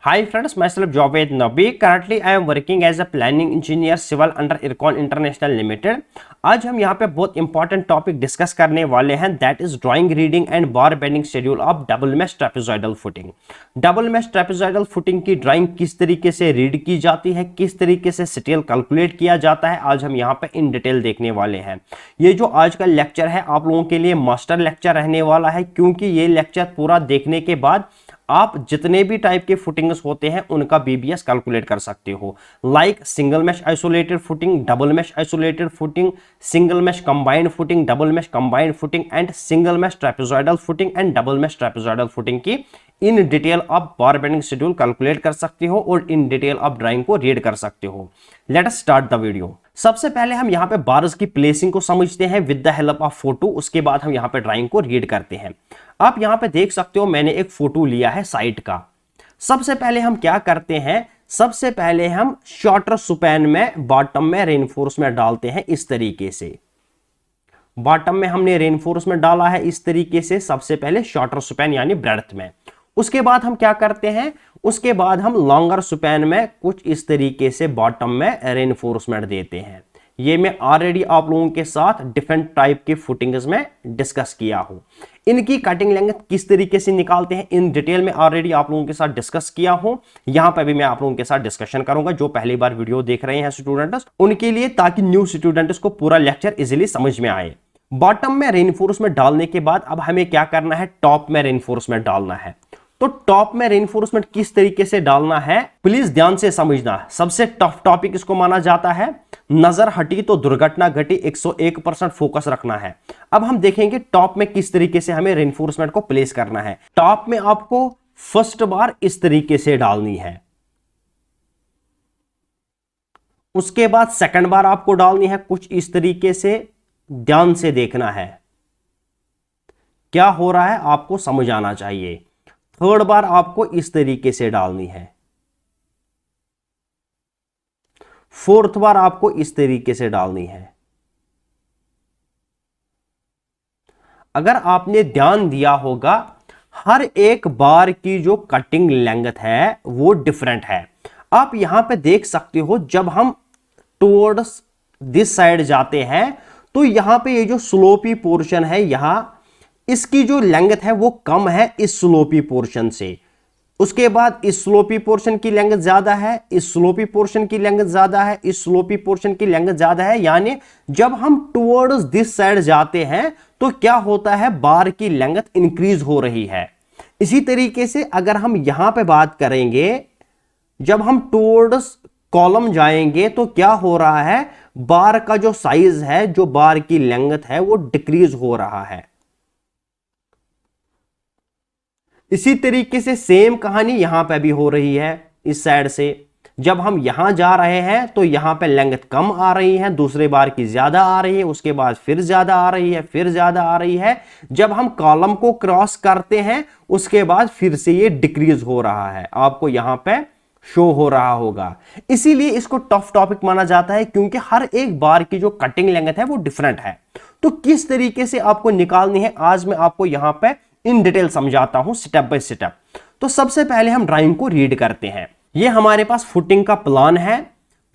Hi friends, myself Javed Nabi. Currently I am working as a planning engineer civil under Ircon International Limited. आज हम यहाँ पे बहुत important topic discuss करने वाले हैं, that is drawing reading and bar bending schedule of double mesh trapezoidal footing. Double mesh trapezoidal footing की drawing किस तरीके से रीड की जाती है, किस तरीके से शेड्यूल कैलकुलेट किया जाता है, आज हम यहाँ पे इन डिटेल देखने वाले हैं। ये जो आज का लेक्चर है आप लोगों के लिए मास्टर लेक्चर रहने वाला है, क्योंकि ये लेक्चर पूरा देखने के बाद आप जितने भी टाइप के फुटिंग्स होते हैं उनका बीबीएस कैलकुलेट कर सकते हो, like single mesh isolated footing, double mesh isolated footing, single mesh combined footing, double mesh combined footing and single mesh trapezoidal footing and double mesh trapezoidal footing की in detail आप बार bending schedule calculate कर सकते हो और in detail आप drawing को read कर सकते हो। Let us start the video. सबसे पहले हम यहाँ पे बार्स की प्लेसिंग को समझते हैं with the help of photo, उसके बाद हम यहाँ पे ड्राइंग को रीड करते हैं। आप यहाँ पे देख सकते हो मैंने एक फोटो लिया है साइट का। सबसे पहले हम क्या करते हैं, सबसे पहले हम शॉर्टर सुपैन में बॉटम में रेनफोर्समेंट डालते हैं इस तरीके से। बॉटम में हमने रेनफोर्समेंट डाला है इस तरीके से, सबसे पहले शॉर्टर सुपैन यानी ब्रेड्थ में। उसके बाद हम क्या करते हैं, उसके बाद हम लॉन्गर सुपैन में कुछ इस तरीके से बॉटम में रेनफोर्समेंट देते हैं। ये मैं ऑलरेडी आप लोगों के साथ डिफरेंट टाइप के फुटिंग्स में डिस्कस किया हूं। इनकी कटिंग लेंथ किस तरीके से निकालते हैं इन डिटेल में ऑलरेडी आप लोगों के साथ डिस्कस किया हूं। यहां पर भी मैं आप लोगों के साथ डिस्कशन करूंगा, जो पहली बार वीडियो देख रहे हैं स्टूडेंट्स उनके लिए, ताकि न्यू स्टूडेंट्स को पूरा लेक्चर इजिली समझ में आए। बॉटम में रेनफोर्समेंट डालने के बाद अब हमें क्या करना है, टॉप में रेनफोर्समेंट डालना है। तो टॉप में रेनफोर्समेंट किस तरीके से डालना है प्लीज ध्यान से समझना। सबसे टफ टॉपिक इसको माना जाता है, नजर हटी तो दुर्घटना घटी, 101% फोकस रखना है। अब हम देखेंगे टॉप में किस तरीके से हमें रेनफोर्समेंट को प्लेस करना है। टॉप में आपको फर्स्ट बार इस तरीके से डालनी है, उसके बाद सेकंड बार आपको डालनी है कुछ इस तरीके से। ध्यान से देखना है क्या हो रहा है, आपको समझ आना चाहिए। थर्ड बार आपको इस तरीके से डालनी है, फोर्थ बार आपको इस तरीके से डालनी है। अगर आपने ध्यान दिया होगा हर एक बार की जो कटिंग लेंथ है वो डिफरेंट है। आप यहां पे देख सकते हो जब हम टुवर्ड्स दिस साइड जाते हैं तो यहां पे ये जो स्लोपी पोर्शन है, यहां इसकी जो लेंथ है वो कम है इस स्लोपी पोर्शन से। उसके बाद इस स्लोपी पोर्शन की लेंथ ज्यादा है, इस स्लोपी पोर्शन की लेंथ ज्यादा है, इस स्लोपी पोर्शन की लेंथ ज्यादा है। यानी जब हम टुवर्ड्स दिस साइड जाते हैं तो क्या होता है, बार की लेंथ इंक्रीज हो रही है। इसी तरीके से अगर हम यहां पे बात करेंगे, जब हम टुवर्ड्स कॉलम जाएंगे तो क्या हो रहा है, बार का जो साइज है, जो बार की लेंथ है वो डिक्रीज हो रहा है। इसी तरीके से सेम कहानी यहां पे भी हो रही है इस साइड से। जब हम यहां जा रहे हैं तो यहां पे लेंथ कम आ रही है, दूसरे बार की ज्यादा आ रही है, उसके बाद फिर ज्यादा आ रही है, फिर ज्यादा आ रही है। जब हम कॉलम को क्रॉस करते हैं उसके बाद फिर से ये डिक्रीज हो रहा है, आपको यहां पे शो हो रहा होगा। इसीलिए इसको टफ टॉपिक माना जाता है, क्योंकि हर एक बार की जो कटिंग लेंथ है वो डिफरेंट है। तो किस तरीके से आपको निकालनी है आज मैं आपको यहां पे इन डिटेल समझाता हूं स्टेप बाय स्टेप। तो सबसे पहले हम ड्राइंग को रीड करते हैं। ये हमारे पास फुटिंग का प्लान है,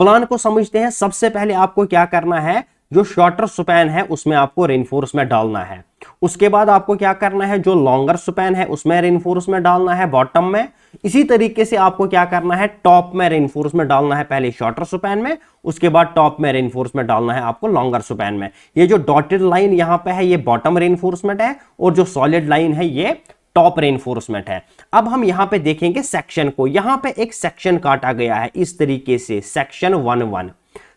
प्लान को समझते हैं। सबसे पहले आपको क्या करना है, जो शॉर्टर सुपैन है उसमें आपको रेनफोर्समेंट डालना है। उसके बाद आपको क्या करना है, जो लॉन्गर सुपैन है उसमें रेनफोर्समेंट डालना है बॉटम में। इसी तरीके से आपको क्या करना है, टॉप में रेनफोर्समेंट डालना है पहले शॉर्टर सुपैन में, उसके बाद टॉप में रेनफोर्समेंट डालना है आपको लॉन्गर सुपैन में। ये जो डॉटेड लाइन यहां पे है ये बॉटम रेनफोर्समेंट है और जो सॉलिड लाइन है ये टॉप रेनफोर्समेंट है। अब हम यहां पे देखेंगे सेक्शन को। यहां पे एक सेक्शन काटा गया है इस तरीके से, सेक्शन 1-1।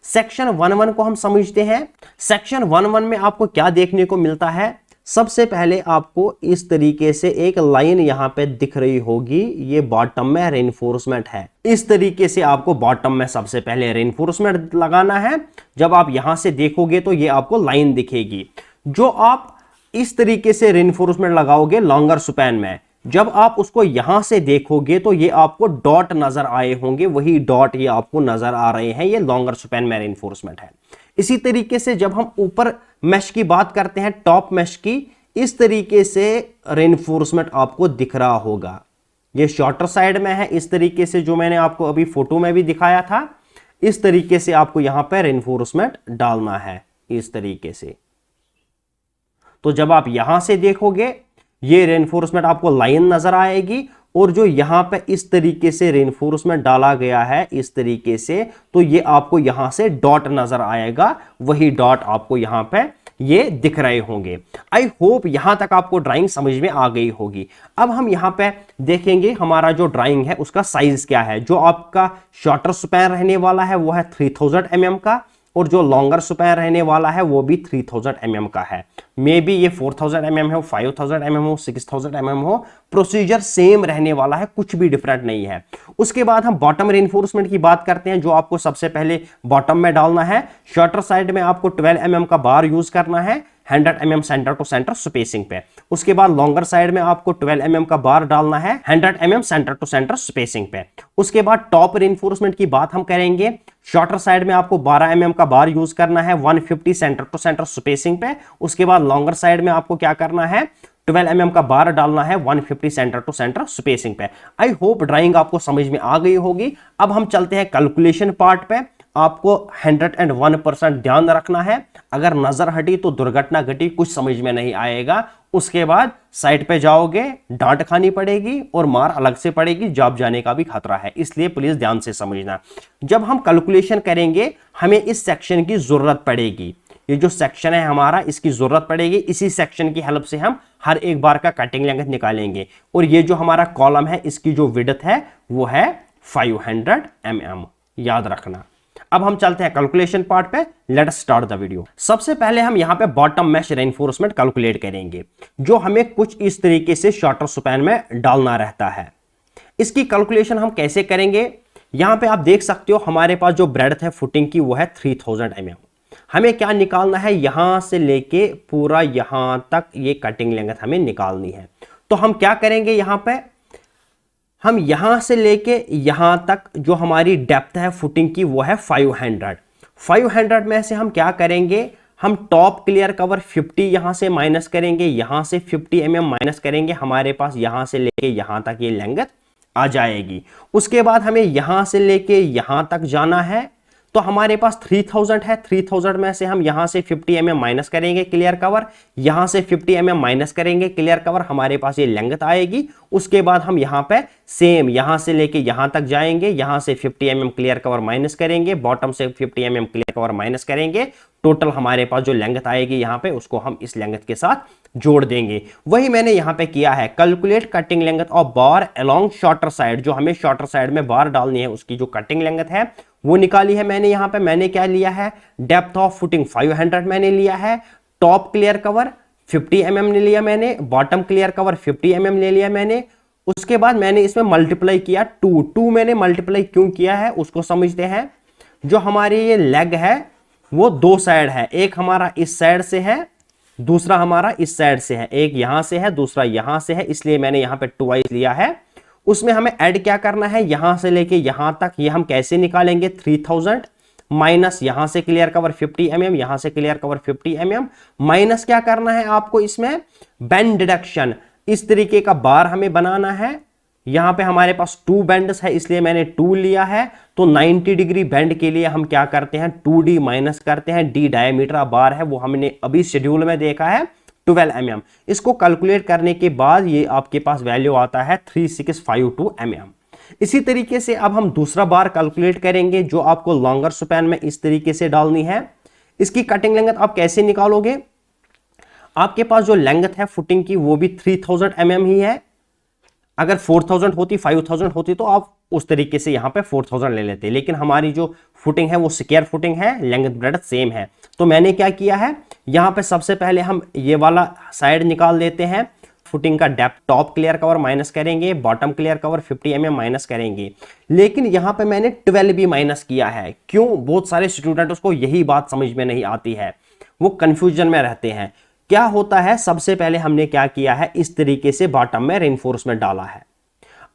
सेक्शन 1-1 को हम समझते हैं। सेक्शन 1-1 में आपको क्या देखने को मिलता है, सबसे पहले आपको इस तरीके से एक लाइन यहां पे दिख रही होगी, ये बॉटम में रेनफोर्समेंट है। इस तरीके से आपको बॉटम में सबसे पहले रेनफोर्समेंट लगाना है। जब आप यहां से देखोगे तो ये आपको लाइन दिखेगी। जो आप इस तरीके से रेनफोर्समेंट लगाओगे लॉन्गर सुपैन में, जब आप उसको यहां से देखोगे तो ये आपको डॉट नजर आए होंगे, वही डॉट ये आपको नजर आ रहे हैं, ये लॉन्गर सुपैन में रेनफोर्समेंट है। इसी तरीके से जब हम ऊपर मैश की बात करते हैं, टॉप मैश की, इस तरीके से रेनफोर्समेंट आपको दिख रहा होगा। ये शॉर्टर साइड में है, इस तरीके से जो मैंने आपको अभी फोटो में भी दिखाया था, इस तरीके से आपको यहां पर रेनफोर्समेंट डालना है, इस तरीके से। तो जब आप यहां से देखोगे ये रेनफोर्समेंट आपको लाइन नजर आएगी, और जो यहां पे इस तरीके से रेनफोर्समेंट डाला गया है इस तरीके से, तो ये आपको यहां से डॉट नजर आएगा, वही डॉट आपको यहां पे ये दिख रहे होंगे। आई होप यहां तक आपको ड्राइंग समझ में आ गई होगी। अब हम यहां पे देखेंगे हमारा जो ड्राइंग है उसका साइज क्या है। जो आपका शॉर्टर स्पैन रहने वाला है वो है 3000 mm का, और जो लॉन्गर स्पैन रहने वाला है वो भी 3000 mm का है। मे बी ये 4000 mm हो, 5000 mm हो, 6000 mm हो, प्रोसीजर सेम रहने वाला है, कुछ भी डिफरेंट नहीं है। उसके बाद हम बॉटम रेनफोर्समेंट की बात करते हैं, जो आपको सबसे पहले बॉटम में डालना है। शॉर्टर साइड में आपको 12 mm का बार यूज करना है 100 mm centre to centre spacing पे। उसके बाद लॉन्गर साइड में आपको 12 mm का बार डालना है 100 mm centre to centre spacing पे। उसके बाद टॉप रेनफोर्समेंट की बात हम करेंगे। शॉर्टर साइड में आपको 12 mm का बार यूज करना है 150 सेंटर टू सेंटर स्पेसिंग पे। उसके बाद लॉन्गर साइड में आपको क्या करना है, 12 mm का बार डालना है 150 सेंटर टू सेंटर स्पेसिंग पे। आई होप ड्राइंग आपको समझ में आ गई होगी। अब हम चलते हैं कैलकुलेशन पार्ट पे। आपको 101% ध्यान रखना है, अगर नजर हटी तो दुर्घटना घटी, कुछ समझ में नहीं आएगा। उसके बाद साइट पे जाओगे, डांट खानी पड़ेगी और मार अलग से पड़ेगी, जॉब जाने का भी खतरा है, इसलिए प्लीज ध्यान से समझना। जब हम कैलकुलेशन करेंगे हमें इस सेक्शन की जरूरत पड़ेगी। ये जो सेक्शन है हमारा, इसकी जरूरत पड़ेगी। इसी सेक्शन की हेल्प से हम हर एक बार का कटिंग लेंथ निकालेंगे। और ये जो हमारा कॉलम है इसकी जो विड्थ है वो है 500 mm, याद रखना। अब हम चलते हैं कैलकुलेशन पार्ट पे। Let's start the video. सबसे पहले हम यहां पे बॉटम मैश रेनफोर्समेंट कैलकुलेट करेंगे, जो हमें कुछ इस तरीके से शॉर्टर स्पैन में डालना रहता है। इसकी कैलकुलेशन हम कैसे करेंगे, यहां पे आप देख सकते हो हमारे पास जो ब्रेड्थ है फुटिंग की वो है 3000 mm। हमें क्या निकालना है, यहां से लेके पूरा यहां तक ये कटिंग लेंथ हमें निकालनी है। तो हम क्या करेंगे, यहां पे हम यहां से लेके यहां तक जो हमारी डेप्थ है फुटिंग की वो है 500 में से हम क्या करेंगे, हम टॉप क्लियर कवर 50 यहां से माइनस करेंगे, यहां से 50 mm माइनस करेंगे, हमारे पास यहां से लेके यहां तक ये लेंथ आ जाएगी। उसके बाद हमें यहां से लेके यहां तक जाना है, तो हमारे पास 3000 है। 3000 में से हम यहां से 50 mm माइनस करेंगे क्लियर कवर, यहां से 50 mm माइनस करेंगे क्लियर कवर, हमारे पास ये लेंथ आएगी। उसके बाद हम यहां पे सेम यहां से लेके यहां तक जाएंगे, यहां से 50 mm क्लियर कवर माइनस करेंगे, बॉटम से 50 mm क्लियर कवर माइनस करेंगे। टोटल हमारे पास जो लेंथ आएगी यहां पे, उसको हम इस लेंथ के साथ जोड़ देंगे। वही मैंने यहां पे किया है। Calculate cutting length of bar along shorter side, जो हमें शॉर्टर साइड में बार डालनी है उसकी जो कटिंग लेंथ है वो निकाली है मैंने। यहां पे मैंने क्या लिया है, डेप्थ ऑफ फुटिंग 500 मैंने लिया है, टॉप क्लियर कवर 50 mm ने लिया मैंने, बॉटम क्लियर कवर 50 mm ले लिया मैंने। उसके बाद मैंने इसमें मल्टीप्लाई किया 2 मैंने मल्टीप्लाई क्यों किया है उसको समझते हैं। जो हमारी ये लेग है वो दो साइड है, एक हमारा इस साइड से है, दूसरा हमारा इस साइड से है, एक यहां से है दूसरा यहां से है, इसलिए मैंने यहां पे ट्वाइस लिया है। उसमें हमें ऐड क्या करना है, यहां से लेके यहां तक, ये हम कैसे निकालेंगे, 3000 माइनस यहां से क्लियर कवर 50 mm, यहां से क्लियर कवर 50 mm, माइनस क्या करना है आपको इसमें बेंड डिडक्शन। इस तरीके का बार हमें बनाना है। यहां पे हमारे पास 2 बेंड्स है इसलिए मैंने 2 लिया है। तो 90 डिग्री बेंड के लिए हम क्या करते हैं, 2d माइनस करते हैं। d डायमीटर बार है वो हमने अभी शेड्यूल में देखा है 12 mm। इसको कैलकुलेट करने के बाद ये आपके पास वैल्यू आता है 3652 mm। इसी तरीके से अब हम दूसरा बार कैलकुलेट करेंगे, जो आपको लॉन्गर स्पैन में इस तरीके से डालनी है। इसकी कटिंग लेंथ आप कैसे निकालोगे, आपके पास जो लेंथ है फुटिंग की वो भी 3000 mm ही है। अगर 4000 होती 5000 होती तो आप उस तरीके से यहां पे 4000 ले लेते, लेकिन हमारी जो फुटिंग है वो स्क्वायर फुटिंग है, लेंथ ब्रेड्थ सेम है। तो मैंने क्या किया है, यहां पे सबसे पहले हम ये वाला साइड निकाल देते हैं। फुटिंग का depth top clear cover minus करेंगे, bottom clear cover 50 mm minus करेंगे, लेकिन यहां पे मैंने 12 भी माइनस किया है। क्यों, बहुत सारे स्टूडेंट उसको यही बात समझ में नहीं आती है, वो कंफ्यूजन में रहते हैं। क्या होता है, सबसे पहले हमने क्या किया है, इस तरीके से बॉटम में रेनफोर्समेंट डाला है।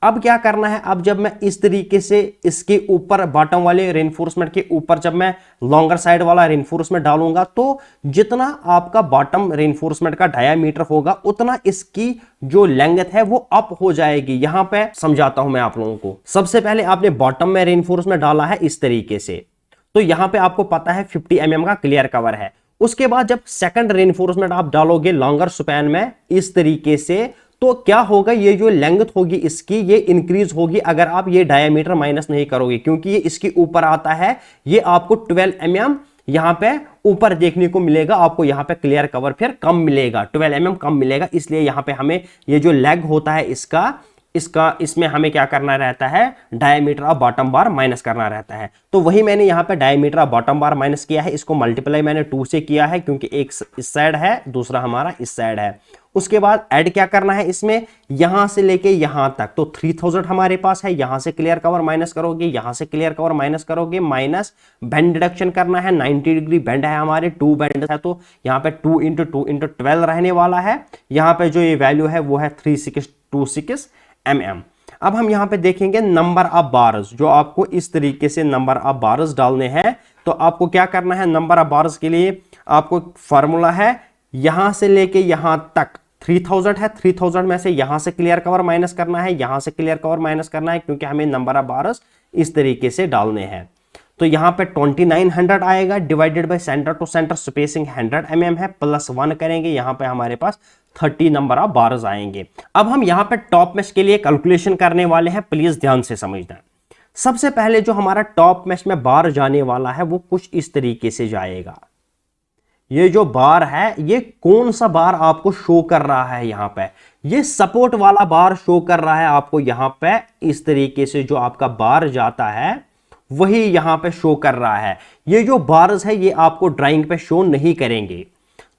अब क्या करना है, अब जब मैं इस तरीके से इसके ऊपर बॉटम वाले रेनफोर्समेंट के ऊपर जब मैं लॉन्गर साइड वाला रेनफोर्समेंट डालूंगा तो जितना आपका बॉटम रेनफोर्समेंट का डायामीटर होगा उतना इसकी जो लेंथ है वो अप हो जाएगी। यहां पे समझाता हूं मैं आप लोगों को। सबसे पहले आपने बॉटम में रेनफोर्समेंट डाला है इस तरीके से, तो यहां पे आपको पता है 50 mm का क्लियर कवर है। उसके बाद जब सेकंड रेनफोर्समेंट आप डालोगे लॉन्गर स्पैन में इस तरीके से, तो क्या होगा, ये जो लेंथ होगी इसकी ये इंक्रीज होगी अगर आप ये डायमीटर माइनस नहीं करोगे, क्योंकि ये इसके ऊपर आता है। ये आपको 12 mm यहां पे ऊपर देखने को मिलेगा, आपको यहां पे क्लियर कवर फिर कम मिलेगा, 12 mm कम मिलेगा। इसलिए यहां पे हमें ये जो लेग होता है इसमें हमें क्या करना रहता है, diameter of bottom bar minus करना रहता है। तो वही मैंने यहां पे diameter of bottom bar minus किया है, इसको मल्टीप्लाई मैंने 2 से किया है क्योंकि एक इस साइड है दूसरा हमारा इस साइड है। उसके बाद ऐड क्या करना है इसमें, यहां से लेके यहां तक, तो 3000 हमारे पास है, यहां से क्लियर कवर माइनस करोगे, यहां से क्लियर कवर माइनस करोगे, माइनस बेंड डिडक्शन करना है। 90 डिग्री बेंड है हमारे, 2 बेंड है, तो यहां पे 2 × 2 × 12 रहने वाला है। यहां पे जो ये वैल्यू है वो है 3626 mm। अब हम यहां पे देखेंगे नंबर ऑफ बार्स, जो आपको इस तरीके से नंबर ऑफ बार्स डालने हैं। तो आपको क्या करना है, नंबर ऑफ बार्स के लिए आपको फॉर्मूला है, यहां से लेके यहां तक 3000 है, 3000 में से यहां से क्लियर कवर माइनस करना है, यहां से क्लियर कवर माइनस करना है, क्योंकि हमें नंबर ऑफ बार्स इस तरीके से डालने हैं। तो यहां पे 2900 आएगा, divided by centre to centre spacing 100 mm है, प्लस 1 करेंगे, यहां पे हमारे पास 30 नंबर ऑफ बार्स आएंगे। अब हम यहां पे टॉप मैश के लिए कैलकुलेशन करने वाले हैं, प्लीज ध्यान से समझना। सबसे पहले जो हमारा टॉप मैश में बार जाने वाला है वो कुछ इस तरीके से जाएगा। ये जो बार है ये कौन सा बार आपको शो कर रहा है, यहां पे ये सपोर्ट वाला बार शो कर रहा है आपको। यहां पे इस तरीके से जो आपका बार जाता है वही यहां पे शो कर रहा है। ये जो बार्स है ये आपको ड्राइंग पे शो नहीं करेंगे।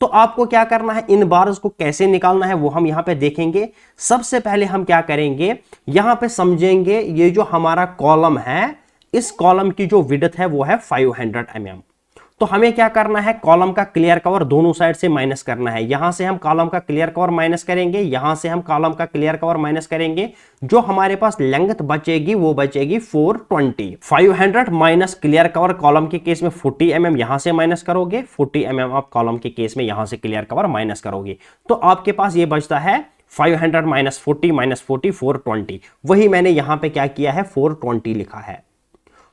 तो आपको क्या करना है, इन बार्स को कैसे निकालना है वो हम यहां पे देखेंगे। सबसे पहले हम क्या करेंगे, यहां पे समझेंगे ये जो हमारा कॉलम है, इस कॉलम की जो विड्थ है वो है 500 mm। तो हमें क्या करना है, कॉलम का क्लियर कवर दोनों साइड से माइनस करना है। यहां से हम कॉलम का क्लियर कवर माइनस करेंगे, यहां से हम कॉलम का क्लियर कवर माइनस करेंगे। जो हमारे पास लेंथ बचेगी वो बचेगी 420। 500 माइनस क्लियर कवर कॉलम के केस में 40 mm यहां से माइनस करोगे, 40 mm आप कॉलम के केस में यहां से क्लियर कवर माइनस करोगे, तो आपके पास ये बचता है 500 माइनस 40 420। वही मैंने यहां पे क्या किया है, 420 लिखा है।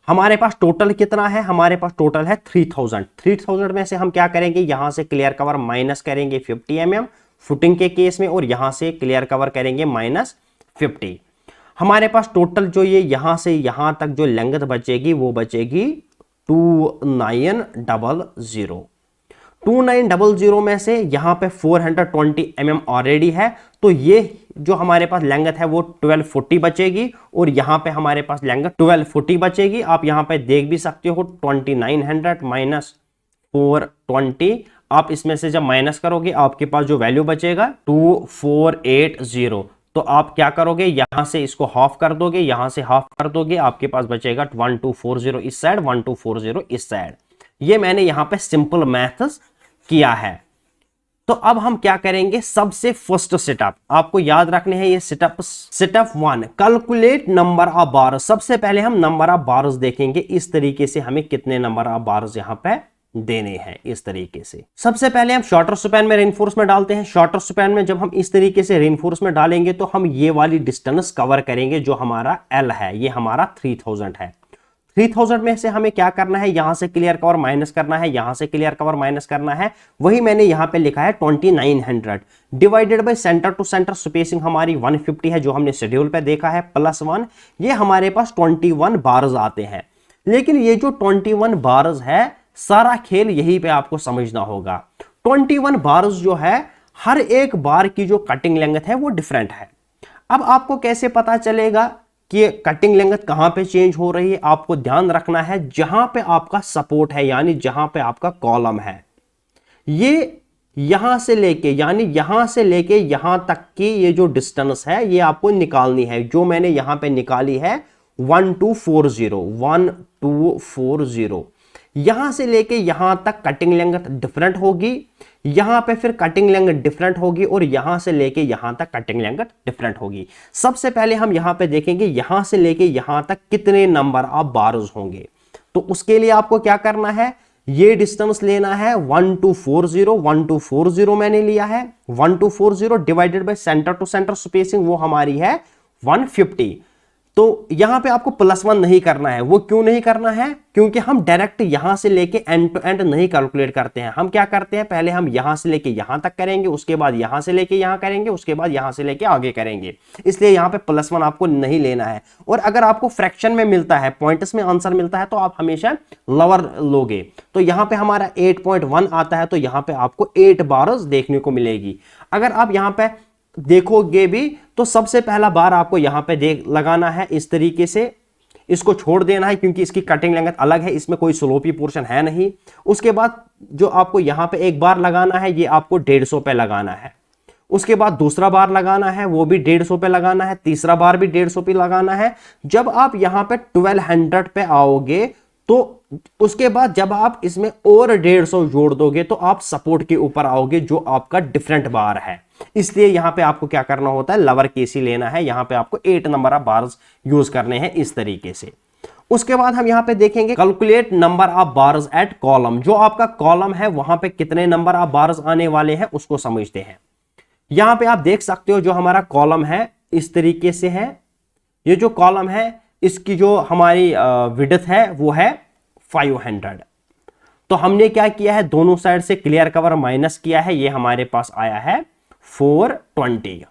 हमारे पास टोटल कितना है, हमारे पास टोटल है 3000। 3000 में से हम क्या करेंगे, यहां से क्लियर कवर माइनस करेंगे 50 mm फुटिंग के केस में, और यहां से क्लियर कवर करेंगे -50। हमारे पास टोटल जो ये यहां से यहां तक जो लेंथ बचेगी वो बचेगी 2900। 2900 में से यहां पे 420 mm ऑलरेडी है, तो ये जो हमारे पास लेंथ है वो 1240 बचेगी, और यहां पे हमारे पास लेंथ 1240 बचेगी। आप यहां पे देख भी सकते हो 2900 माइनस 420, आप इसमें से जब माइनस करोगे आपके पास जो वैल्यू बचेगा 2480। तो आप क्या करोगे, यहां से इसको हाफ कर दोगे, यहां से हाफ कर दोगे, आपके पास बचेगा 1240 इस साइड, 1240 इस साइड। ये मैंने यहां पे सिंपल मैथ्स किया है। तो अब हम क्या करेंगे, सबसे फर्स्ट सेटअप आपको याद रखने हैं, ये setup 1 calculate number of bars. सबसे पहले हम नंबर ऑफ बार्स देखेंगे, इस तरीके से हमें कितने नंबर ऑफ बार्स यहां पे देने हैं, इस तरीके से। सबसे पहले हम शॉर्टर स्पैन में रेनफोर्समेंट डालते हैं। शॉर्टर स्पैन में जब हम इस तरीके से रेनफोर्समेंट डालेंगे तो हम ये वाली डिस्टेंस कवर करेंगे, जो हमारा L है, ये हमारा 3000 है। 3000 में से हमें क्या करना है, यहां से क्लियर कवर माइनस करना है, यहां से क्लियर कवर माइनस करना है। वही मैंने यहां पे लिखा है 2900 divided by centre to centre spacing हमारी 150 है, जो हमने शेड्यूल पे देखा है, +1। ये हमारे पास 21 बार्स आते हैं। लेकिन ये जो 21 बार्स है, सारा खेल यहीं पे आपको समझना होगा। 21 बार्स जो है, हर एक बार की जो कटिंग लेंथ है वो डिफरेंट है। अब आपको कैसे पता चलेगा कि कटिंग लेंथ कहां पे चेंज हो रही है, आपको ध्यान रखना है जहां पे आपका सपोर्ट है, यानी जहां पे आपका कॉलम है, ये यहां से लेके यानी यहां से लेके यहां तक की ये जो डिस्टेंस है ये आपको निकालनी है, जो मैंने यहां पे निकाली है 1240। यहां से लेके यहां तक कटिंग लेंथ डिफरेंट होगी, यहां पे फिर कटिंग लेंथ डिफरेंट होगी और यहां से लेके यहां तक कटिंग लेंथ डिफरेंट होगी। सबसे पहले हम यहां पे देखेंगे यहां से लेके यहां तक कितने नंबर ऑफ बार्स होंगे। तो उसके लिए आपको क्या करना है, ये डिस्टेंस लेना है 1240, 1240 मैंने लिया है, 1240 divided by centre to centre spacing वो हमारी है 150। तो यहां पे आपको +1 नहीं करना है। वो क्यों नहीं करना है, क्योंकि हम डायरेक्ट यहां से लेके एंड टू एंड नहीं कैलकुलेट करते हैं। हम क्या करते हैं, पहले हम यहां से लेके यहां तक करेंगे, उसके बाद यहां से लेके यहां करेंगे, उसके बाद यहां से लेके आगे करेंगे। इसलिए यहां पे +1 आपको नहीं लेना है। और अगर आपको फ्रैक्शन में मिलता है, पॉइंट्स में आंसर मिलता है, तो आप हमेशा लोअर लोगे। तो यहां पे हमारा 8.1 आता है, तो यहां पे आपको 8 बार्स देखने को मिलेगी। अगर आप यहां पे देखोगे भी तो सबसे पहला बार आपको यहां पे देख लगाना है इस तरीके से, इसको छोड़ देना है क्योंकि इसकी कटिंग लेंथ अलग है, इसमें कोई स्लोपी पोर्शन है नहीं। उसके बाद जो आपको यहां पे एक बार लगाना है, ये आपको 150 पे लगाना है। उसके बाद दूसरा बार लगाना है, वो भी 150 पे लगाना है। तीसरा बार भी 150 पे लगाना है। जब आप यहां पे 1200 पे आओगे तो उसके बाद जब आप इसमें और 150 जोड़ दोगे तो आप सपोर्ट के ऊपर आओगे, जो आपका डिफरेंट बार है। इसलिए यहां पे आपको क्या करना होता है, लवर केस ही लेना है। यहां पे आपको 8 नंबर ऑफ बार्स यूज करने हैं इस तरीके से। उसके बाद हम यहां पे देखेंगे calculate number of bars at column. जो आपका कॉलम है वहां पे कितने नंबर ऑफ बार्स आने वाले हैं उसको समझते हैं। यहां पे आप देख सकते हो जो हमारा कॉलम है इस तरीके से है। ये जो कॉलम है इसकी जो हमारी विड्थ है वो है 500। तो हमने क्या किया है, दोनों साइड से क्लियर कवर माइनस किया है, ये हमारे पास आया है 420।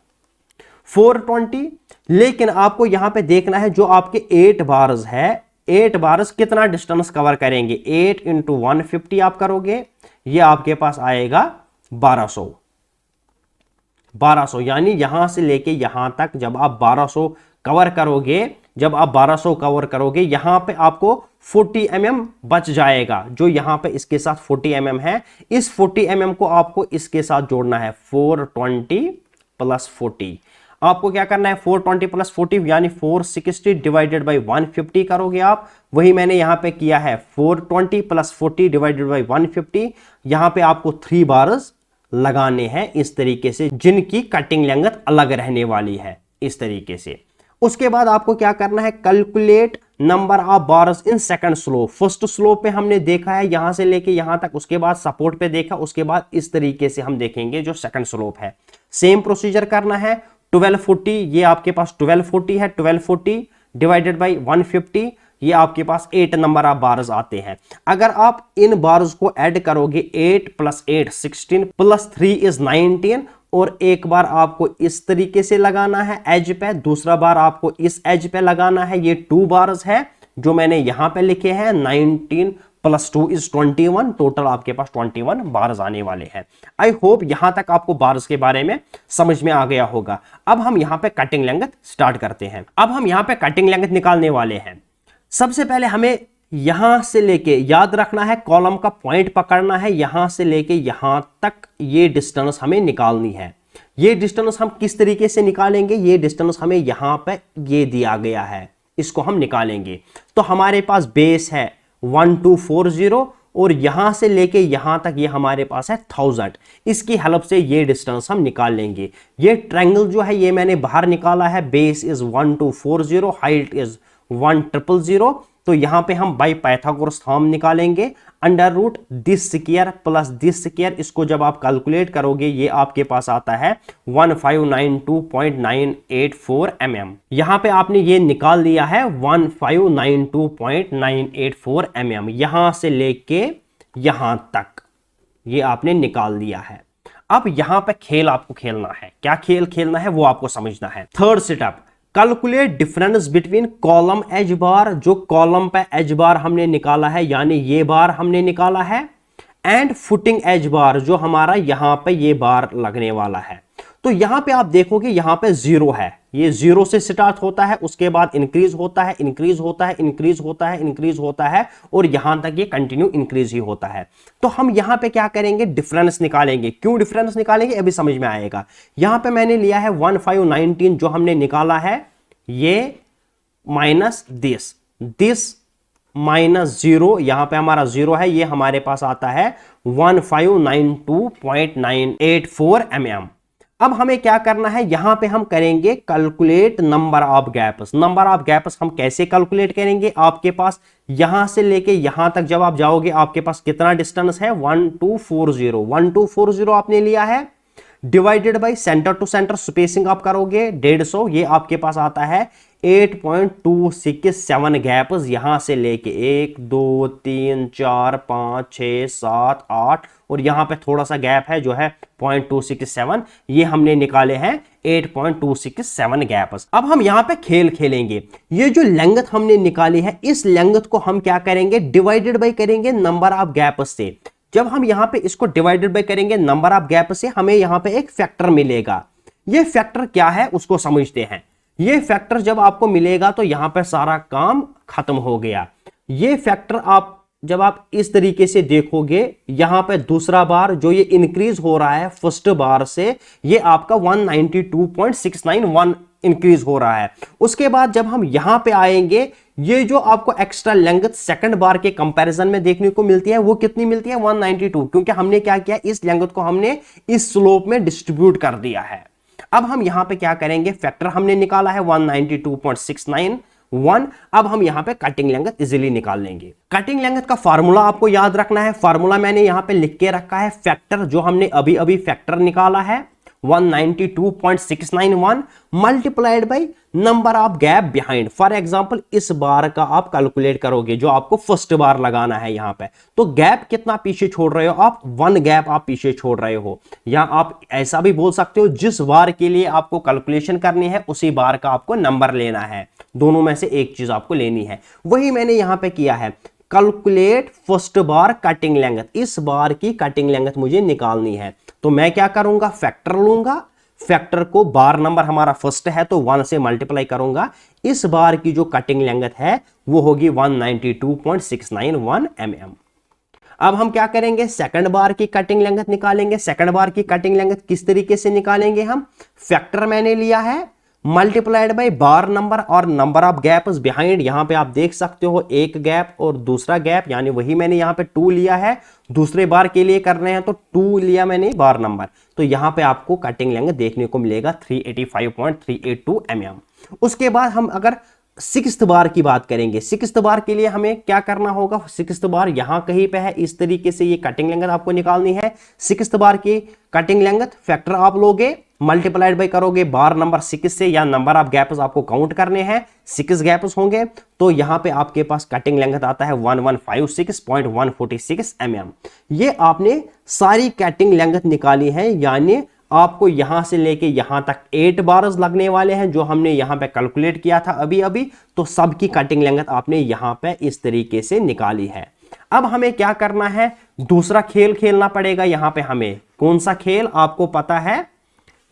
लेकिन आपको यहां पे देखना है जो आपके 8 बार्स है, 8 बार्स कितना डिस्टेंस कवर करेंगे। 8 इंटू 150 आप करोगे, ये आपके पास आएगा 1200। यानी यहां से लेके यहां तक जब आप 1200 कवर करोगे, जब आप 1200 कवर करोगे, यहां पे आपको 40 mm बच जाएगा। जो यहां पे इसके साथ 40 mm है, इस 40 mm को आपको इसके साथ जोड़ना है। 420 प्लस 40 आपको क्या करना है, 420 प्लस 40 यानी 460 डिवाइडेड बाई 150 करोगे आप। वही मैंने यहां पे किया है, 420 प्लस 40 डिवाइडेड बाई 150। यहां पे आपको 3 बार्स लगाने हैं इस तरीके से, जिनकी कटिंग लेंथ अलग रहने वाली है इस तरीके से। उसके बाद आपको क्या करना है, calculate number of bars in second slope. First slope पे हमने देखा है यहां से लेके यहां तक, उसके बाद सपोर्ट पे देखा, उसके बाद इस तरीके से हम देखेंगे जो सेकंड स्लोप है। सेम प्रोसीजर करना है। 1240 ये आपके पास 1240 है, 1240 डिवाइडेड बाई 150 ये आपके पास 8 नंबर ऑफ बार्स आते हैं। अगर आप इन बार्स को ऐड करोगे, 8 प्लस 8 16 प्लस 3 इज 19। और एक बार आपको इस तरीके से लगाना है एज पे, दूसरा बार आपको इस एज पे लगाना है। ये 2 बार्स है जो मैंने यहां पे लिखे हैं। 19 प्लस 2 इज 21। टोटल आपके पास 21 बार्स आने वाले हैं। आई होप यहां तक आपको बार्स के बारे में समझ में आ गया होगा। अब हम यहां पे कटिंग लेंथ स्टार्ट करते हैं। अब हम यहां पे कटिंग लेंथ निकालने वाले हैं। सबसे पहले हमें यहां से लेके, याद रखना है कॉलम का पॉइंट पकड़ना है, यहां से लेके यहां तक ये डिस्टेंस हमें निकालनी है। ये डिस्टेंस हम किस तरीके से निकालेंगे, ये डिस्टेंस हमें यहां पे ये दिया गया है, इसको हम निकालेंगे। तो हमारे पास बेस है 1240 और यहां से लेके यहां तक ये हमारे पास है 1000। इसकी हेल्प से ये डिस्टेंस हम निकाल लेंगे। ये ट्रायंगल जो है ये मैंने बाहर निकाला है। Base is 1240, height is 1000। तो यहां पे हम बाई पाइथागोरस थ्योरम निकालेंगे। Under root this square plus this square, इसको जब आप कैलकुलेट करोगे ये आपके पास आता है 1592.984 mm। यहां पे आपने ये निकाल लिया है 1592.984 mm। यहां से लेके यहां तक ये आपने निकाल दिया है। अब यहां पे खेल आपको खेलना है। क्या खेल खेलना है वो आपको समझना है। Third setup, calculate difference between column edge bar. जो कॉलम पे एज बार हमने निकाला है, यानी ये बार हमने निकाला है, एंड फुटिंग एज बार जो हमारा यहां पे ये बार लगने वाला है। तो यहां पे आप देखोगे यहां पे 0 है, ये 0 से स्टार्ट होता है, उसके बाद इंक्रीज होता है, इंक्रीज होता है, इंक्रीज होता है, इंक्रीज होता है, और यहां तक ये कंटिन्यू इंक्रीज ही होता है। तो हम यहां पे क्या करेंगे, डिफरेंस निकालेंगे। क्यों डिफरेंस निकालेंगे अभी समझ में आएगा। यहां पे मैंने लिया है 1519 जो हमने निकाला है, ये माइनस दिस माइनस 0, यहां पे हमारा 0 है, ये हमारे पास आता है 1592.984 mm। अब हमें क्या करना है, यहां पे हम करेंगे calculate number of gaps. Number of gaps हम कैसे कैलकुलेट करेंगे, आपके पास यहां से लेके यहां तक जब आप जाओगे आपके पास कितना डिस्टेंस है, 1240 आपने लिया है, divided by centre to centre spacing आप करोगे 150, ये आपके पास आता है 8.267 गैप्स, यहां से लेके 1 2 3 4 5 6 7 8 और यहां पे थोड़ा सा गैप है जो है 0.267, ये हमने निकाले हैं 8.267 गैप्स। अब हम यहां पे खेल खेलेंगे, ये जो लेंथ हमने निकाली है इस लेंथ को हम क्या करेंगे, डिवाइडेड बाय करेंगे नंबर ऑफ गैप्स से। जब हम यहां पे इसको डिवाइडेड बाय करेंगे नंबर ऑफ गैप से, हमें यहां पे एक फैक्टर मिलेगा। ये फैक्टर क्या है उसको समझते हैं। ये फैक्टर जब आपको मिलेगा तो यहां पे सारा काम खत्म हो गया। ये फैक्टर आप जब आप इस तरीके से देखोगे, यहां पे दूसरा बार जो ये इंक्रीज हो रहा है फर्स्ट बार से, ये आपका 192.691 इंक्रीज हो रहा है। उसके बाद जब हम यहां पे आएंगे, ये जो आपको एक्स्ट्रा लेंथ सेकंड बार के कंपैरिजन में देखने को मिलती है वो कितनी मिलती है, 192, क्योंकि हमने क्या किया, इस लेंथ को हमने इस स्लोप में डिस्ट्रीब्यूट कर दिया है। अब हम यहां पे क्या करेंगे, फैक्टर हमने निकाला है 192.691, अब हम यहां पे कटिंग लेंथ इजीली निकाल लेंगे। कटिंग लेंथ का फार्मूला आपको याद रखना है, फार्मूला मैंने यहां पे लिख के रखा है, फैक्टर जो हमने अभी अभी फैक्टर निकाला है 192.691 multiplied by number of gap behind. For example इस बार का आप कैलकुलेट करोगे जो आपको फर्स्ट बार लगाना है यहां पे, तो गैप कितना पीछे छोड़ रहे हो आप, 1 गैप आप पीछे छोड़ रहे हो। या आप ऐसा भी बोल सकते हो, जिस बार के लिए आपको कैलकुलेशन करनी है उसी बार का आपको नंबर लेना है, दोनों में से एक चीज आपको लेनी है। वही मैंने यहां पे किया है, कैलकुलेट फर्स्ट बार कटिंग लेंथ, इस बार की कटिंग लेंथ मुझे निकालनी है। तो मैं क्या करूंगा, फैक्टर लूंगा, फैक्टर को बार नंबर हमारा फर्स्ट है तो 1 से मल्टीप्लाई करूंगा, इस बार की जो कटिंग लेंथ है वो होगी 192.691 mm। अब हम क्या करेंगे, सेकंड बार की कटिंग लेंथ निकालेंगे। सेकंड बार की कटिंग लेंथ किस तरीके से निकालेंगे हम, फैक्टर मैंने लिया है मल्टीप्लाइड बाय बार नंबर और नंबर ऑफ गैप्स बिहाइंड। यहां पे आप देख सकते हो एक गैप और दूसरा गैप, यानी वही मैंने यहां पे 2 लिया है, दूसरे बार के लिए कर रहे हैं तो 2 लिया मैंने बार नंबर, तो यहां पे आपको कटिंग लेंथ देखने को मिलेगा 385.382 mm। उसके बाद हम अगर सिक्स्थ बार की बात करेंगे, सिक्स्थ बार के लिए हमें क्या करना होगा, सिक्स्थ बार यहां कहीं पे है, इस तरीके से ये कटिंग लेंथ आपको निकालनी है। सिक्स्थ बार की कटिंग लेंथ फैक्टर आप लोगे मल्टीप्लाइड बाय करोगे बार नंबर 6 से, या नंबर ऑफ गैप्स आपको काउंट करने हैं, 6 गैप्स होंगे, तो यहां पे आपके पास कटिंग लेंथ आता है 1156.146 mm। ये आपने सारी कटिंग लेंथ निकाली है, यानी आपको यहां से लेके यहां तक 8 बार्स लगने वाले हैं जो हमने यहां पे कैलकुलेट किया था अभी अभी, तो सबकी कटिंग लेंथ आपने यहां पे इस तरीके से निकाली है। अब हमें क्या करना है, दूसरा खेल खेलना पड़ेगा। यहां पे हमें कौन सा खेल आपको पता है,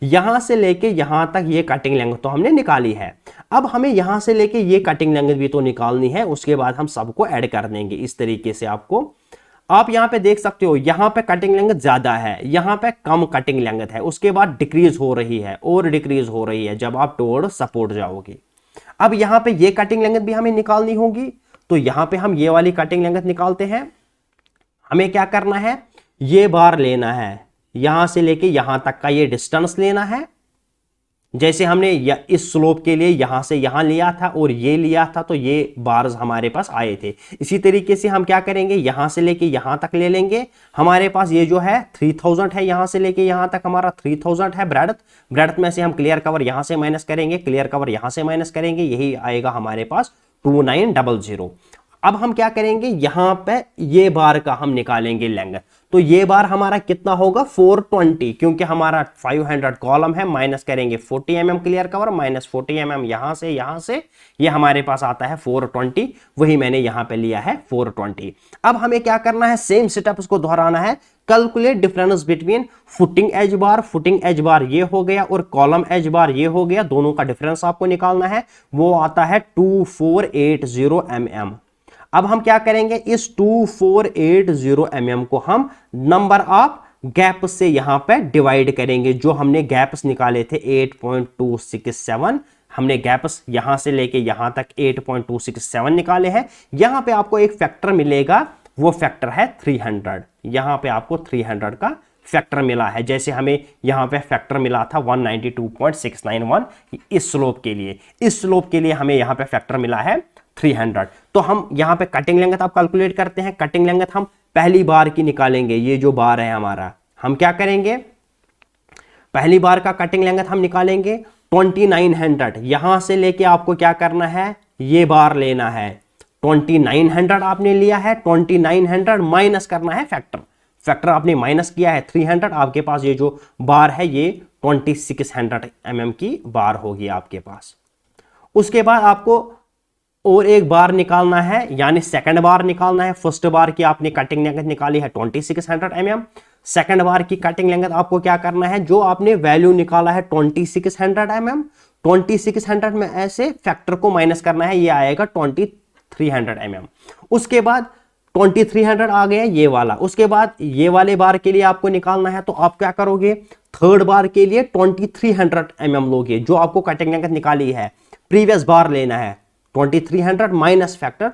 यहां से लेके यहां तक ये कटिंग लेंथ तो हमने निकाली है, अब हमें यहां से लेके ये कटिंग लेंथ भी तो निकालनी है, उसके बाद हम सबको ऐड कर देंगे इस तरीके से। आपको आप यहां पे देख सकते हो, यहां पे कटिंग लेंथ ज्यादा है, यहां पे कम कटिंग लेंथ है, उसके बाद डिक्रीज हो रही है और डिक्रीज हो रही है जब आप टुवर्ड सपोर्ट जाओगे। अब यहां पे ये कटिंग लेंथ भी हमें निकालनी होगी, तो यहां पे हम ये वाली कटिंग लेंथ निकालते हैं। हमें क्या करना है, ये बार लेना है, यहां से लेके यहां तक का ये डिस्टेंस लेना है, जैसे हमने इस स्लोप के लिए यहां से यहां लिया था और ये लिया था, तो ये बार्स हमारे पास आए थे। इसी तरीके से हम क्या करेंगे, यहां से लेके यहां तक ले लेंगे। हमारे पास ये जो है 3000 है, यहां से लेके यहां तक हमारा 3000 है ब्रेडथ में से हम क्लियर कवर यहां से माइनस करेंगे, क्लियर कवर यहां से माइनस करेंगे, यही आएगा हमारे पास 2900। अब हम क्या करेंगे, यहां पे ये बार का हम निकालेंगे लेंथ, तो ये बार हमारा कितना होगा 420, क्योंकि हमारा 500 कॉलम है, माइनस करेंगे 40 mm clear cover, minus 40 mm यहां से ये हमारे पास आता है 420, वही मैंने यहां पे लिया है 420। अब हमें क्या करना है, सेम सेटअप उसको दोहराना है। Calculate difference between footing edge bar ये हो गया और कॉलम एज बार ये हो गया, दोनों का डिफरेंस आपको निकालना है, वो आता है 2480 mm। अब हम क्या करेंगे, इस 2480 mm को हम नंबर ऑफ गैप से यहां पे डिवाइड करेंगे, जो हमने गैप्स निकाले थे 8.267, हमने गैप्स यहां से लेके यहां तक 8.267 निकाले हैं। यहां पे आपको एक फैक्टर मिलेगा, वो फैक्टर है 300। यहां पे आपको 300 का फैक्टर मिला है, जैसे हमें यहां पे फैक्टर मिला था 192.691 इस स्लोप के लिए। इस स्लोप के लिए हमें यहां पे फैक्टर मिला है 300। तो हम यहां पे कटिंग लेंथ आप कैलकुलेट करते हैं। कटिंग लेंथ हम पहली बार की निकालेंगे, ये जो बार है हमारा, हम क्या करेंगे, पहली बार का कटिंग लेंथ हम निकालेंगे 2900। यहां से लेके आपको क्या करना है, ये बार लेना है। 2900 आपने लिया है, 2900 माइनस करना है फैक्टर। फैक्टर आपने माइनस किया है 300, आपके पास ये जो बार है ये 2600 mm की बार होगी आपके पास। उसके बाद आपको और एक बार निकालना है, यानी सेकंड बार निकालना है। फर्स्ट बार की आपने कटिंग लेंथ निकाली है 2600 mm। सेकंड बार की कटिंग लेंथ आपको क्या करना है, जो आपने वैल्यू निकाला है 2600 mm, 2600 में ऐसे फैक्टर को माइनस करना है, ये आएगा 2300 mm। उसके बाद 2300 आ गया ये वाला। उसके बाद ये वाले बार के लिए आपको निकालना है, तो आप क्या करोगे, थर्ड बार के लिए 2300 mm लोगे, जो आपको कटिंग लेंथ निकाली है। प्रीवियस बार लेना है 2300 माइनस फैक्टर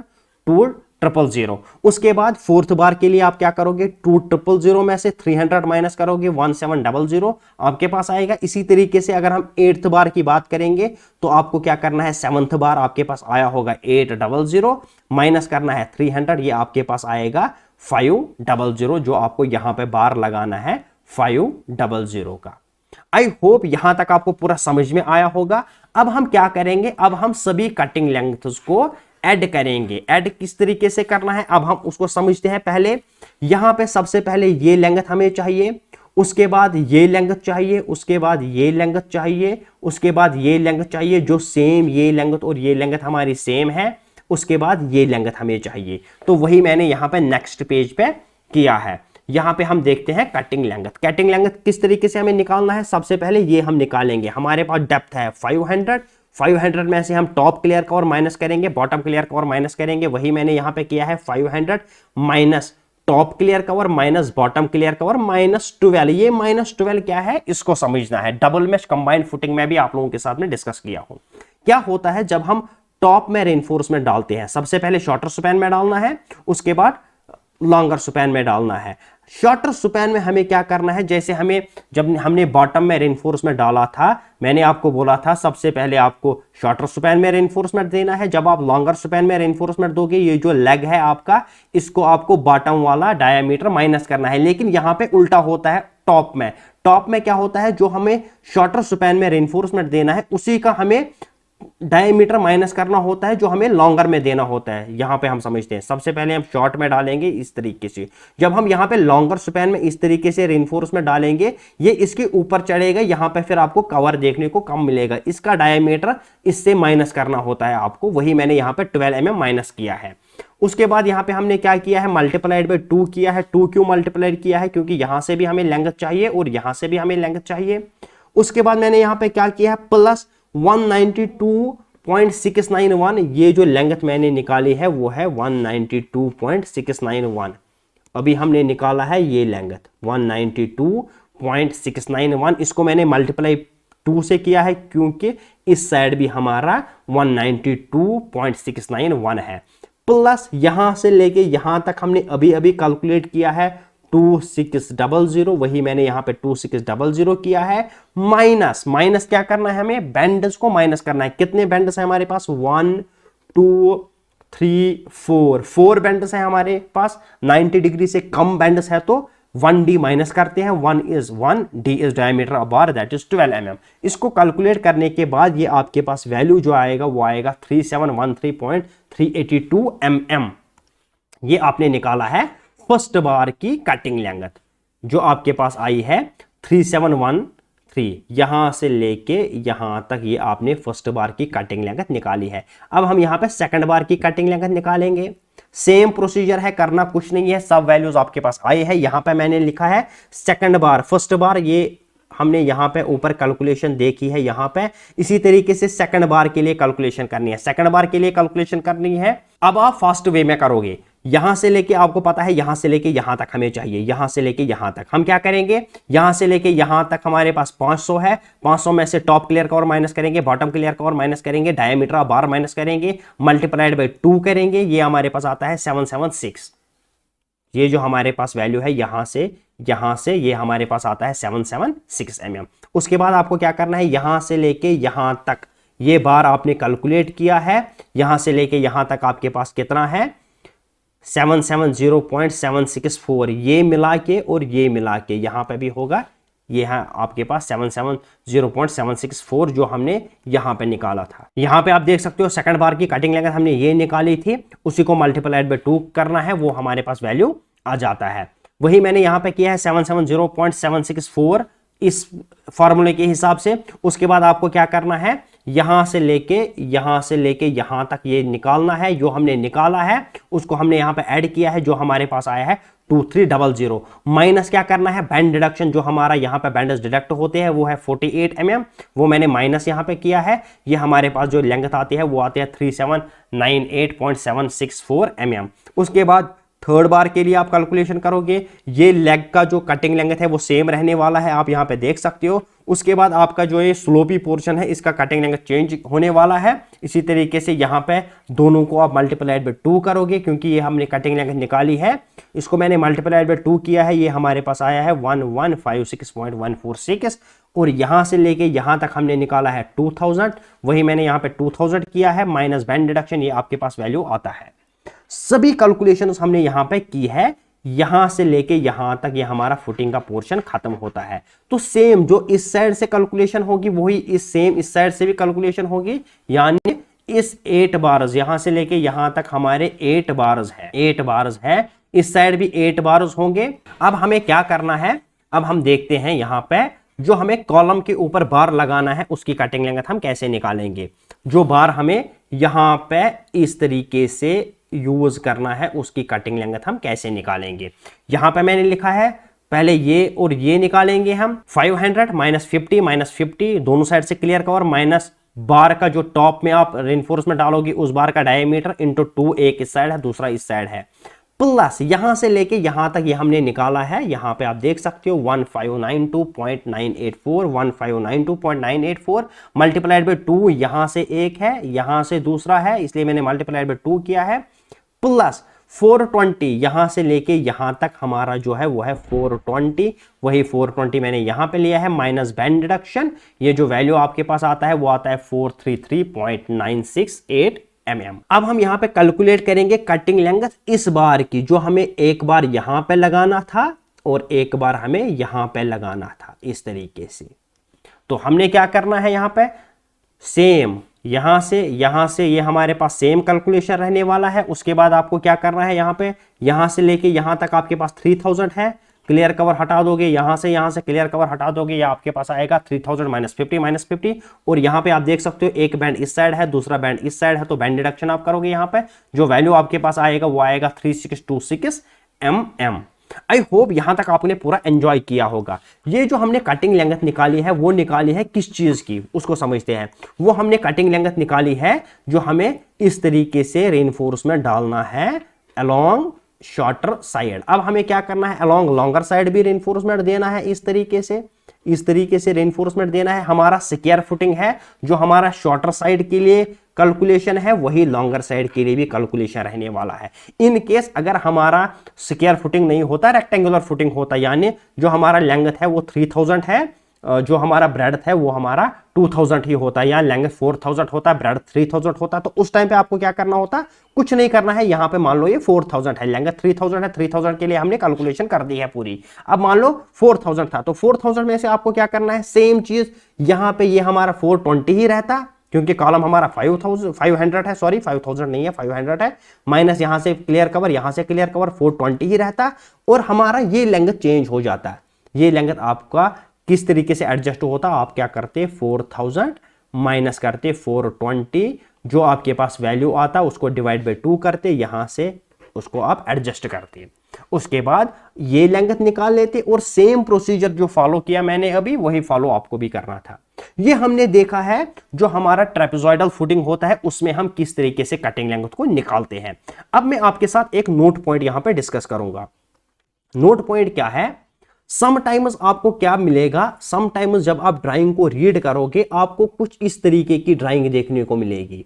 2000। उसके बाद फोर्थ बार के लिए आप क्या करोगे, 2000 में से 300 माइनस करोगे 1700 आपके पास आएगा। इसी तरीके से अगर हम 8th बार की बात करेंगे तो आपको क्या करना है, 7th बार आपके पास आया होगा 800 माइनस करना है 300, ये आपके पास आएगा 500, जो आपको यहां पे बार लगाना है 500 का। आई होप यहां तक आपको पूरा समझ में आया होगा। अब हम क्या करेंगे, अब हम सभी कटिंग लेंथ्स को ऐड करेंगे। ऐड किस तरीके से करना है अब हम उसको समझते हैं। पहले यहां पे सबसे पहले ये लेंथ हमें चाहिए, उसके बाद ये लेंथ चाहिए, उसके बाद ये लेंथ चाहिए, उसके बाद ये लेंथ चाहिए, जो सेम ये लेंथ और ये लेंथ हमारी सेम है। उसके बाद ये लेंथ हमें चाहिए। तो वही मैंने यहां पे नेक्स्ट पेज पे किया है। यहां पे हम देखते हैं कटिंग लेंथ। कटिंग लेंथ किस तरीके से हमें निकालना है, सबसे पहले ये हम निकालेंगे। हमारे पास डेप्थ है 500 में से हम टॉप क्लियर कवर माइनस करेंगे, बॉटम क्लियर कवर माइनस करेंगे। वही मैंने यहां पे किया है 500 minus top clear cover minus bottom clear cover -12। ये -12 क्या है, इसको समझना है। डबल मेश कंबाइंड फुटिंग में भी आप लोगों के साथ में डिस्कस किया हूं। क्या होता है जब हम टॉप में रेनफोर्समेंट डालते हैं, सबसे पहले शॉर्टर स्पैन में डालना है, उसके बाद लॉन्गर स्पैन में डालना है। शॉर्टर स्पैन में हमें क्या करना है, जैसे हमें जब हमने बॉटम में रेनफोर्समेंट डाला था, मैंने आपको बोला था सबसे पहले आपको शॉर्टर स्पैन में रेनफोर्समेंट देना है। जब आप लॉन्गर स्पैन में रेनफोर्समेंट दोगे, ये जो लेग है आपका, इसको आपको बॉटम वाला डायमीटर माइनस करना है। लेकिन यहां पे उल्टा होता है टॉप में। टॉप में क्या होता है, जो हमें शॉर्टर स्पैन में रेनफोर्समेंट देना है उसी का हमें डायमीटर माइनस करना होता है, जो हमें लॉन्गर में देना होता है। यहां पे हम समझते हैं, सबसे पहले हम शॉर्ट में डालेंगे इस तरीके से। जब हम यहां पे लॉन्गर स्पैन में इस तरीके से रेनफोर्समेंट डालेंगे, ये इसके ऊपर चढ़ेगा, यहां पे फिर आपको कवर देखने को कम मिलेगा। इसका डायमीटर इससे माइनस करना होता है आपको। वही मैंने यहां पे 12 mm माइनस किया है। उसके बाद यहां पे हमने क्या किया है, मल्टीप्लाइड बाय 2 किया है। 2 क्यों मल्टीप्लाइड किया है, क्योंकि यहां से भी हमें लेंथ चाहिए और यहां से भी हमें लेंथ चाहिए। उसके बाद मैंने यहां पे क्या किया है, प्लस 192.691। ये जो लेंथ मैंने निकाली है वो है 192.691। अभी हमने निकाला है ये लेंथ 192.691। इसको मैंने मल्टीप्लाई 2 से किया है, क्योंकि इस साइड भी हमारा 192.691 है। प्लस यहां से लेके यहां तक हमने अभी अभी कैलकुलेट किया है 2600। वही मैंने यहां पे 2600 किया है। माइनस क्या करना है, हमें बैंड्स को माइनस करना है। कितने बैंड्स है हमारे पास, 1 2 3 4 बैंड्स है हमारे पास। 90 डिग्री से कम बैंड्स है तो 1d माइनस करते हैं। 1 d is diameter of bar, that is 12 mm। इसको कैलकुलेट करने के बाद ये आपके पास वैल्यू जो आएगा वो आएगा 3713.382 mm। ये आपने निकाला है फर्स्ट बार की कटिंग लेंथ, जो आपके पास आई है 3713। यहां से लेके यहां तक ये आपने फर्स्ट बार की कटिंग लेंथ निकाली है। अब हम यहां पे सेकंड बार की कटिंग लेंथ निकालेंगे। सेम प्रोसीजर है, करना कुछ नहीं है, सब वैल्यूज आपके पास आई है। यहां पे मैंने लिखा है सेकंड बार, फर्स्ट बार ये हमने यहां पे ऊपर कैलकुलेशन देखी है यहां पे। इसी तरीके से सेकंड बार के लिए कैलकुलेशन करनी है। सेकंड बार के लिए कैलकुलेशन करनी है, अब आप फास्ट वे में करोगे। यहां से लेके आपको पता है यहां से लेके यहां तक हमें चाहिए, यहां से लेके यहां तक हम क्या करेंगे, यहां से लेके यहां तक हमारे पास 500 है, 500 में से टॉप क्लियर कवर माइनस करेंगे, बॉटम क्लियर कवर माइनस करेंगे, डायमीटर ऑफ बार माइनस करेंगे, मल्टीप्लाइड बाय 2 करेंगे, ये हमारे पास आता है 776। ये जो हमारे पास वैल्यू है यहां से ये हमारे पास आता है 776 mm। उसके बाद आपको क्या करना है, यहां से लेके यहां तक ये बार आपने कैलकुलेट किया है, यहां से लेके यहां तक आपके पास कितना है 770.764, ये मिला के और ये मिला के यहां पे भी होगा, ये है आपके पास 770.764 जो हमने यहां पे निकाला था। यहां पे आप देख सकते हो सेकंड बार की कटिंग लेंथ हमने ये निकाली थी, उसी को मल्टीप्लाइड बाय 2 करना है, वो हमारे पास वैल्यू आ जाता है। वही मैंने यहां पे किया है 770.764 इस फॉर्मूले के हिसाब से। उसके बाद आपको क्या करना है, यहां से लेके यहां तक ये निकालना है, जो हमने निकाला है उसको हमने यहां पे ऐड किया है, जो हमारे पास आया है 2300। माइनस क्या करना है, बैंड डिडक्शन, जो हमारा यहां पे बैंडेज डिडक्ट होते हैं वो है 48 mm, वो मैंने माइनस यहां पे किया है। ये हमारे पास जो लेंथ आती है वो आती है 3798.764 mm। उसके बाद थर्ड बार के लिए आप कैलकुलेशन करोगे, ये लेग का जो कटिंग लेंथ है वो सेम रहने वाला है, आप यहां पे देख सकते हो। उसके बाद आपका जो ये स्लोपी पोर्शन है इसका कटिंग लेंथ चेंज होने वाला है। इसी तरीके से यहां पे दोनों को आप मल्टीप्लाइड बाय 2 करोगे, क्योंकि ये हमने कटिंग लेंथ निकाली है, इसको मैंने मल्टीप्लाइड बाय 2 किया है, ये हमारे पास आया है 1156.146। और यहां से लेके यहां तक हमने निकाला है 2000, वही मैंने यहां पे 2000 किया है माइनस बैंड डिडक्शन, ये आपके पास वैल्यू आता है। सभी कैलकुलेशंस हमने यहां पे की है, यहां से लेके यहां तक ये हमारा फुटिंग का पोर्शन खत्म होता है। तो सेम जो इस साइड से कैलकुलेशन होगी वही इस साइड से भी कैलकुलेशन होगी, यानी इस 8 बार्स यहां से लेके यहां तक हमारे 8 बार्स है, इस साइड भी 8 बार्स होंगे। अब हमें क्या करना है, अब हम देखते हैं यहां पे जो हमें कॉलम के ऊपर बार लगाना है उसकी कटिंग लेंथ हम कैसे निकालेंगे। जो बार हमें यहां पे इस तरीके से यूज करना है उसकी कटिंग लेंथ हम कैसे निकालेंगे। यहां पे मैंने लिखा है पहले ये और ये निकालेंगे हम, 500 -50 दोनों साइड से क्लियर कवर माइनस बार का जो टॉप में आप रेनफोर्समेंट डालोगे उस बार का डायमीटर इंटू 2, एक इस साइड है दूसरा इस साइड है, प्लस यहां से लेके यहां तक ये हमने निकाला है, यहां पे आप देख सकते हो 1592.984 मल्टीप्लाइड बाय 2, यहां से एक है यहां से दूसरा है, इसलिए मैंने मल्टीप्लाइड बाय 2 किया है, प्लस 420 यहां से लेके यहां तक हमारा जो है वो है 420, वही 420 मैंने यहां पे लिया है माइनस बैंड डिडक्शन, ये जो वैल्यू आपके पास आता है वो आता है 433.968 mm। अब हम यहां पे कैलकुलेट करेंगे कटिंग लेंथ इस बार की, जो हमें एक बार यहां पे लगाना था और एक बार हमें यहां पे लगाना था, इस तरीके से। तो हमने क्या करना है, यहां पे सेम यहां से ये हमारे पास सेम कैलकुलेशन रहने वाला है। उसके बाद आपको क्या करना है, यहां से लेके यहां तक आपके पास 3000 है, क्लियर कवर हटा दोगे, यहां से क्लियर कवर हटा दोगे, या आपके पास आएगा 3000 -50 और यहां पे आप देख सकते हो एक बैंड इस साइड है दूसरा बैंड इस साइड है, तो बैंड डिडक्शन आप करोगे, यहां पे जो वैल्यू आपके पास आएगा वो आएगा 3626 mm। आई होप यहां तक आपने पूरा एंजॉय किया होगा। ये जो हमने कटिंग लेंथ निकाली है वो निकाली है किस चीज की, उसको समझते हैं। वो हमने कटिंग लेंथ निकाली है जो हमें इस तरीके से रेनफोर्समेंट डालना है अलोंग शॉर्टर साइड। अब हमें क्या करना है, अलोंग लॉन्गर साइड भी रेनफोर्समेंट देना है, इस तरीके से रेनफोर्समेंट देना है। हमारा सिक्योर फुटिंग है, जो हमारा शॉर्टर साइड के लिए कैलकुलेशन है वही लॉन्गर साइड के लिए भी कैलकुलेशन रहने वाला है। इन केस अगर हमारा सिक्योर फुटिंग नहीं होता, रेक्टेंगुलर फुटिंग होता, यानी जो हमारा लेंथ है वो 3000 है, जो हमारा ब्रेडथ है वो हमारा 2000 ही होता है, या लेंथ 4000 होता है, ब्रेडथ 3000 होता है, तो उस टाइम पे आपको क्या करना होता, कुछ नहीं करना है। यहां पे मान लो ये 4000 है, लेंथ 3000 है, 3000 के लिए हमने कैलकुलेशन कर दी है पूरी। अब मान लो 4000 था, तो 4000 में से आपको क्या करना है, सेम चीज यहां पे ये हमारा 420 ही रहता, क्योंकि कॉलम हमारा 500 है, सॉरी 5000 नहीं है 500 है, माइनस यहां से क्लियर कवर 420 ही रहता, और हमारा ये लेंथ चेंज हो जाता है। ये लेंथ आपका किस तरीके से एडजस्ट होता, आप क्या करते 4000 माइनस करते 420, जो आपके पास वैल्यू आता उसको डिवाइड बाय 2 करते, यहां से उसको आप एडजस्ट करते। उसके बाद ये लेंथ निकाल लेते और सेम प्रोसीजर जो फॉलो किया मैंने अभी वही फॉलो आपको भी करना था। ये हमने देखा है जो हमारा ट्रेपेजॉइडल फुटिंग होता है उसमें हम किस तरीके से कटिंग लेंथ को निकालते हैं। अब मैं आपके साथ एक नोट पॉइंट यहां पे डिस्कस करूंगा। नोट पॉइंट क्या है, समटाइम्स आपको क्या मिलेगा, समटाइम्स जब आप ड्राइंग को रीड करोगे आपको कुछ इस तरीके की ड्राइंग देखने को मिलेगी।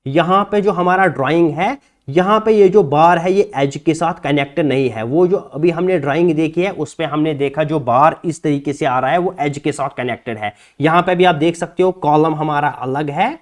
यहां पे जो हमारा ड्राइंग है, यहां पे ये जो बार है ये एज के साथ कनेक्ट नहीं है। वो जो अभी हमने ड्राइंग देखी है उस पे हमने देखा जो बार इस तरीके से आ रहा है वो एज के साथ कनेक्टेड है। यहां पे भी आप देख सकते हो कॉलम हमारा अलग है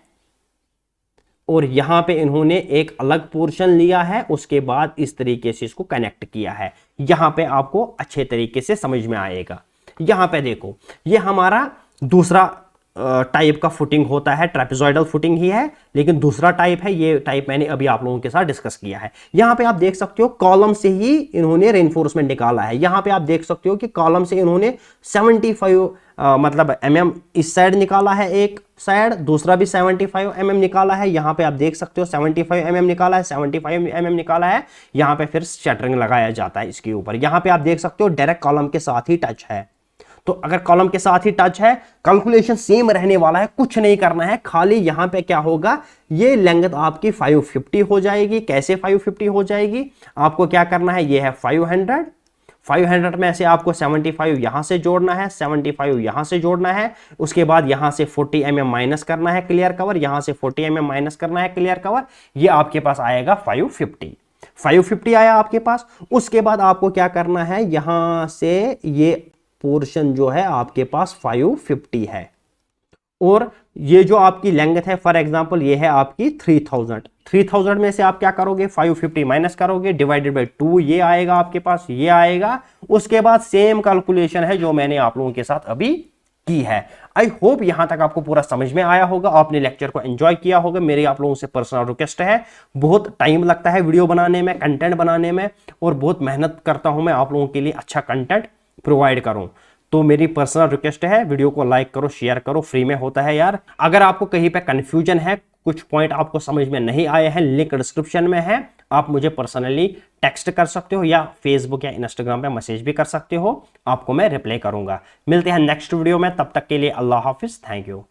और यहां पे इन्होंने एक अलग पोर्शन लिया है, उसके बाद इस तरीके से इसको कनेक्ट किया है। यहां पे आपको अच्छे तरीके से समझ में आएगा। यहां पे देखो ये हमारा दूसरा टाइप का फुटिंग होता है, ट्रेपेजॉइडल फुटिंग ही है लेकिन दूसरा टाइप है। ये टाइप मैंने अभी आप लोगों के साथ डिस्कस किया है। यहां पे आप देख सकते हो कॉलम से ही इन्होंने रेनफोर्समेंट निकाला है। यहां पे आप देख सकते हो कि कॉलम से इन्होंने 75 मतलब mm इस साइड निकाला है, एक साइड दूसरा भी 75 mm निकाला है। यहां पे आप देख सकते हो 75 mm निकाला है, 75 mm निकाला है। यहां पे फिर शटरिंग लगाया जाता है इसके ऊपर। यहां पे आप देख सकते हो डायरेक्ट कॉलम के साथ ही टच है। तो अगर कॉलम के साथ ही टच है कैलकुलेशन सेम रहने वाला है, कुछ नहीं करना है। खाली यहां पे क्या होगा, ये लेंथ आपकी 550 हो जाएगी। कैसे 550 हो जाएगी, आपको क्या करना है, ये है 500 में से आपको 75 यहां से जोड़ना है, 75 यहां से जोड़ना है। उसके बाद यहां से 40 mm माइनस करना है क्लियर कवर, यहां से 40 mm माइनस करना है क्लियर कवर। ये आपके पास आएगा 550 आया आपके पास। उसके बाद आपको क्या करना है, यहां से ये पोर्शन जो है आपके पास 550 है और ये जो आपकी लेंथ है फॉर एग्जांपल ये है आपकी 3000 में से आप क्या करोगे, 550 माइनस करोगे, डिवाइडेड बाय 2 ये आएगा आपके पास, ये आएगा। उसके बाद सेम कैलकुलेशन है जो मैंने आप लोगों के साथ अभी की है। आई होप यहां तक आपको पूरा समझ में आया होगा, आपने लेक्चर को एंजॉय किया होगा। मेरी आप लोगों से पर्सनल रिक्वेस्ट है, बहुत टाइम लगता है वीडियो बनाने में, कंटेंट बनाने में और बहुत मेहनत करता हूं मैं आप लोगों के लिए अच्छा कंटेंट प्रोवाइड करूं। तो मेरी पर्सनल रिक्वेस्ट है वीडियो को लाइक करो, शेयर करो, फ्री में होता है यार। अगर आपको कहीं पे कंफ्यूजन है, कुछ पॉइंट आपको समझ में नहीं आए हैं, लिंक डिस्क्रिप्शन में है, आप मुझे पर्सनली टेक्स्ट कर सकते हो या फेसबुक या इंस्टाग्राम पे मैसेज भी कर सकते हो, आपको मैं रिप्लाई करूंगा। मिलते हैं नेक्स्ट वीडियो में, तब तक के लिए अल्लाह हाफिज, थैंक यू।